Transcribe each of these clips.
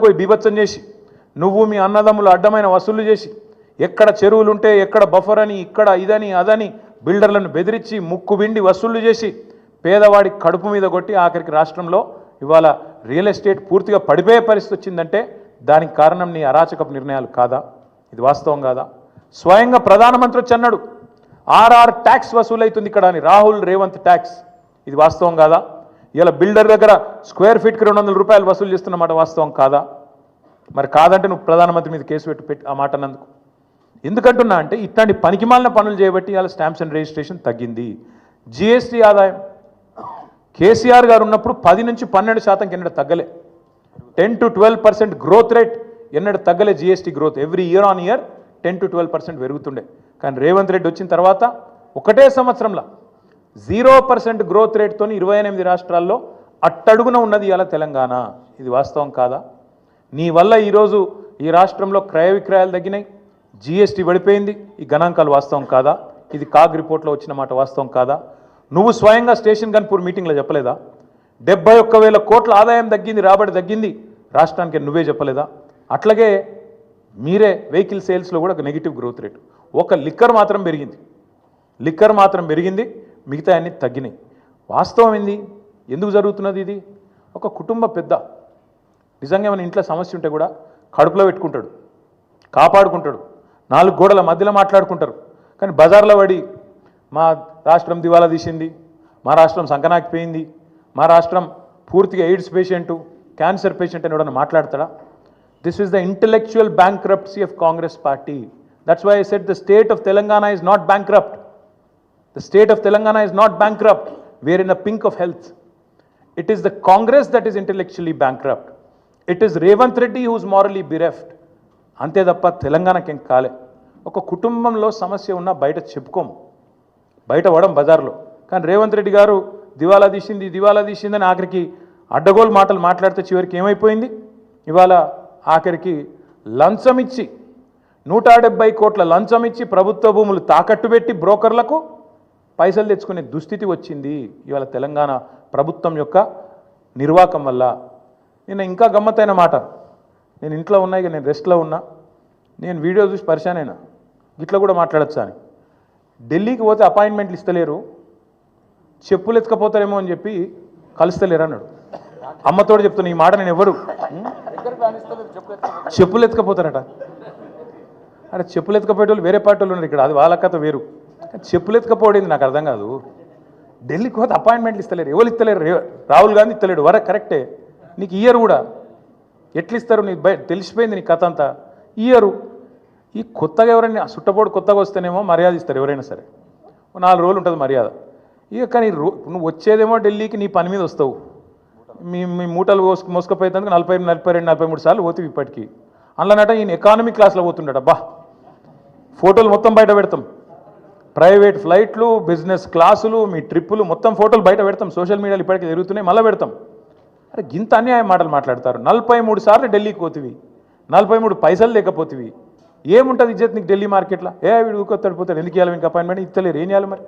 పోయి బీభత్సం చేసి నువ్వు మీ అన్నదమ్ములు అడ్డమైన వసూళ్లు చేసి ఎక్కడ చెరువులుంటే ఎక్కడ బఫర్ అని ఇక్కడ ఇదని అదని బిల్డర్లను బెదిరించి ముక్కు బిండి వసూళ్లు చేసి పేదవాడి కడుపు మీద కొట్టి ఆఖరికి రాష్ట్రంలో ఇవాళ రియల్ ఎస్టేట్ పూర్తిగా పడిపోయే పరిస్థితి వచ్చిందంటే దానికి కారణం నీ అరాచకపు నిర్ణయాలు కాదా? ఇది వాస్తవం కాదా? స్వయంగా ప్రధానమంత్రి వచ్చి అన్నాడు ఆర్ఆర్ ట్యాక్స్ వసూలైతుంది ఇక్కడ అని, రాహుల్ రేవంత్ ట్యాక్స్. ఇది వాస్తవం కాదా? ఇలా బిల్డర్ దగ్గర స్క్వేర్ ఫీట్కి 200 రూపాయలు వసూలు చేస్తున్నమాట వాస్తవం కాదా? మరి కాదంటే నువ్వు ప్రధానమంత్రి మీద కేసు పెట్టి ఆ మాట అన్నందుకు ఎందుకంటున్నా అంటే ఇట్లాంటి పనికిమాలిన పనులు చేయబట్టి ఇవాళ స్టాంప్స్ అండ్ రిజిస్ట్రేషన్ తగ్గింది. జిఎస్టీ ఆదాయం కేసీఆర్ గారు ఉన్నప్పుడు 10 నుంచి 12% ఎన్నడూ తగ్గలే. 10 to 12% గ్రోత్ రేట్ ఎన్నడూ తగ్గలే. GST growth every year on year 10 to 12% పెరుగుతుండే. కానీ రేవంత్ రెడ్డి వచ్చిన తర్వాత ఒకటే సంవత్సరంలో 0% గ్రోత్ రేట్తో 28 రాష్ట్రాల్లో అట్టడుగున ఉన్నది ఇవాళ తెలంగాణ. ఇది వాస్తవం కాదా? నీ వల్ల ఈరోజు ఈ రాష్ట్రంలో క్రయ విక్రయాలు తగ్గినాయి, జిఎస్టీ పడిపోయింది. ఈ గణాంకాలు వాస్తవం కాదా? ఇది కాగ్ రిపోర్ట్లో వచ్చిన మాట వాస్తవం కాదా? నువ్వు స్వయంగా స్టేషన్ గన్పూర్ మీటింగ్లో చెప్పలేదా? 71,000 కోట్ల ఆదాయం తగ్గింది, రాబడి తగ్గింది రాష్ట్రానికి, నువ్వే చెప్పలేదా? అట్లాగే మీరే వెహికల్ సేల్స్లో కూడా నెగిటివ్ గ్రోత్ రేటు. ఒక లిక్కర్ మాత్రం పెరిగింది, మిగతా అన్ని తగ్గినాయి. వాస్తవం ఏంది? ఎందుకు జరుగుతున్నది ఇది? ఒక కుటుంబ పెద్ద నిజంగా మన ఇంట్లో సమస్య ఉంటే కూడా కడుపులో పెట్టుకుంటాడు, కాపాడుకుంటాడు, 4 గోడల మధ్యలో మాట్లాడుకుంటారు. కానీ బజార్లో పడి మా రాష్ట్రం దివాలా తీసింది, మా రాష్ట్రం సంకనాకిపోయింది, మా రాష్ట్రం పూర్తిగా ఎయిడ్స్ పేషెంటు, క్యాన్సర్ పేషెంట్ అని ఎవడన్నా మాట్లాడతాడా? This is the intellectual bankruptcy of Congress party. That's why I said the state of Telangana is not bankrupt. The state of Telangana is not bankrupt. We are in the pink of health. It is the Congress that is intellectually bankrupt. It is Revanth Reddy who is morally bereft. అంతే తప్ప తెలంగాణకేం కాలే. ఒక కుటుంబంలో సమస్య ఉన్నా బయట చెప్పుకోము, బయట పడం బజార్లో. కానీ రేవంత్ రెడ్డి గారు దివాలా తీసిందని ఆఖరికి అడ్డగోలు మాటలు మాట్లాడితే చివరికి ఏమైపోయింది? ఇవాళ ఆఖరికి లంచం ఇచ్చి 170 కోట్ల లంచం ఇచ్చి ప్రభుత్వ భూములు తాకట్టు పెట్టి బ్రోకర్లకు పైసలు తెచ్చుకునే దుస్థితి వచ్చింది ఇవాళ తెలంగాణ ప్రభుత్వం యొక్క నిర్వాకం వల్ల. నేను ఇంకా గమ్మత్తైన మాట, నేను ఇంట్లో ఉన్నా, ఇక నేను రెస్ట్లో ఉన్నా, నేను వీడియో చూసి పరిశాన్ అయినా, ఇట్లా కూడా మాట్లాడచ్చా అని. ఢిల్లీకి పోతే అపాయింట్మెంట్లు ఇస్తలేరు, చెప్పులు ఎత్తుకపోతారేమో అని చెప్పి కలుస్తలేరు అన్నాడు. అమ్మతోడు చెప్తున్నా ఈ మాట, నేను ఎవరు చెప్పులు ఎత్తుకపోతారట. అరే చెప్పులు ఎత్తుకపోయేటోళ్ళు వేరే పార్టీ వాళ్ళు ఉన్నారు ఇక్కడ, అది వాళ్ళ కథ వేరు. చెప్పులు ఎత్తుకపోయింది నాకు అర్థం కాదు. ఢిల్లీకి పోతే అపాయింట్మెంట్లు ఇస్తలేరు, ఎవరు ఇస్తలేరు? రాహుల్ గాంధీ ఇస్తలేడు. కరెక్టే, నీకు ఇయ్యరు కూడా. ఎట్లు ఇస్తారు? నీకు తెలిసిపోయింది నీ కథ అంతా. ఇయ్యరు. ఈ కొత్తగా ఎవరైనా సుట్టపోడు కొత్తగా వస్తేనేమో మర్యాద ఇస్తారు ఎవరైనా సరే, 4 రోజులు ఉంటుంది మర్యాద. ఇక కానీ నువ్వు వచ్చేదేమో ఢిల్లీకి నీ పని మీద వస్తావు, మీ మూటలు మోసుకపోయేందుకు 40, 42, 43 సార్లు పోతావు ఇప్పటికీ. అందులోనట ఈయన ఎకానమీ క్లాస్లో పోతుండట. ఫోటోలు మొత్తం బయట పెడతాం, ప్రైవేట్ ఫ్లైట్లు, బిజినెస్ క్లాసులు, మీ ట్రిప్పులు మొత్తం ఫోటోలు బయట పెడతాం. సోషల్ మీడియాలో ఇప్పటికీ తిరుగుతున్నాయి, మళ్ళీ పెడతాం. అరే గింత అన్యాయం మాటలు మాట్లాడతారు. 43 సార్లు ఢిల్లీకి పోతివి, 43 పైసలు లేకపోతివి, ఏముంటుంది ఇజ్జత్ నీకు ఢిల్లీ మార్కెట్లో? వీడు ఊకొత్తాడు పోతాడు, ఎందుకు ఇవ్వాలి మీకు అపాయింట్మెంట్? ఇస్తలేరు, ఏం చేయాలి మరి?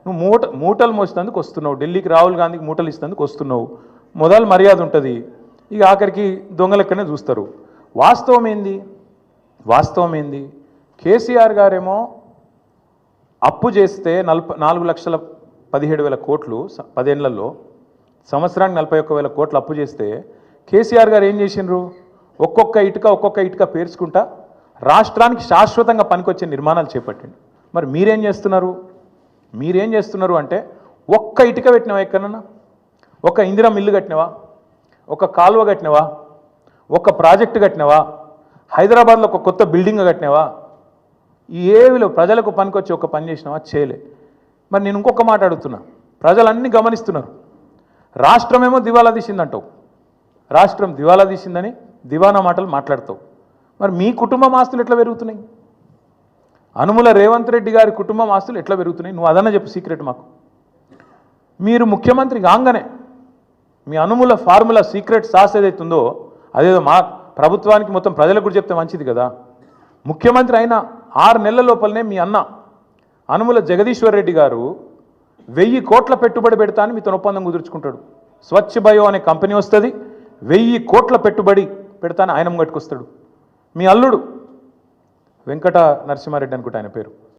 నువ్వు మూటలు మోసేందుకు వస్తున్నావు ఢిల్లీకి, రాహుల్ గాంధీకి మూటలు ఇస్తేందుకు వస్తున్నావు, మొదలు మర్యాద ఉంటుంది. ఇక ఆఖరికి దొంగలెక్కనే చూస్తారు. వాస్తవం ఏంది? కేసీఆర్ గారేమో అప్పు చేస్తే 4,17,000 కోట్లు 10 ఏళ్లలో, సంవత్సరానికి 41,000 కోట్లు అప్పు చేస్తే కేసీఆర్ గారు ఏం చేసిండ్రు? ఒక్కొక్క ఇటుక పేర్చుకుంటా రాష్ట్రానికి శాశ్వతంగా పనికొచ్చే నిర్మాణాలు చేపట్టిండు. మరి మీరేం చేస్తున్నారు అంటే, ఒక్క ఇటుక పెట్టినవా ఎక్కడన్నా? ఒక ఇందిరా మిల్లు కట్టినవా? ఒక కాలువ కట్టినవా? ఒక ప్రాజెక్టు కట్టినవా? హైదరాబాద్లో ఒక కొత్త బిల్డింగ్ కట్టినవా? ఏవిలో ప్రజలకు పనికొచ్చి ఒక పని చేసినావా? చేయలే. మరి నేను ఇంకొక మాట అడుగుతున్నా, ప్రజలన్నీ గమనిస్తున్నారు. రాష్ట్రమేమో దివాలా తీసిందంటావు, రాష్ట్రం దివాలా తీసిందని దివానా మాటలు మాట్లాడతావు. మరి మీ కుటుంబం ఆస్తులు ఎట్లా పెరుగుతున్నాయి? అనుముల రేవంత్ రెడ్డి గారి కుటుంబం ఆస్తులు ఎట్లా పెరుగుతున్నాయి? నువ్వు అదన్నా చెప్పు సీక్రెట్ మాకు. మీరు ముఖ్యమంత్రి కాగానే మీ అనుముల ఫార్ములా సీక్రెట్ సాస్ ఏదైతుందో అదేదో మా ప్రభుత్వానికి మొత్తం ప్రజలకు కూడా చెప్తే మంచిది కదా. ముఖ్యమంత్రి అయిన 6 నెలల లోపలనే మీ అన్న అనుముల జగదీశ్వర్ రెడ్డి గారు 1000 కోట్ల పెట్టుబడి పెడతా అని మీతో ఒప్పందం కుదుర్చుకుంటాడు. స్వచ్ఛ బయో అనే కంపెనీ వస్తుంది, 1000 కోట్ల పెట్టుబడి పెడతాను ఆయన కట్టుకొస్తాడు. మీ అల్లుడు వెంకట నరసింహారెడ్డి అనుకుంటా ఆయన పేరు,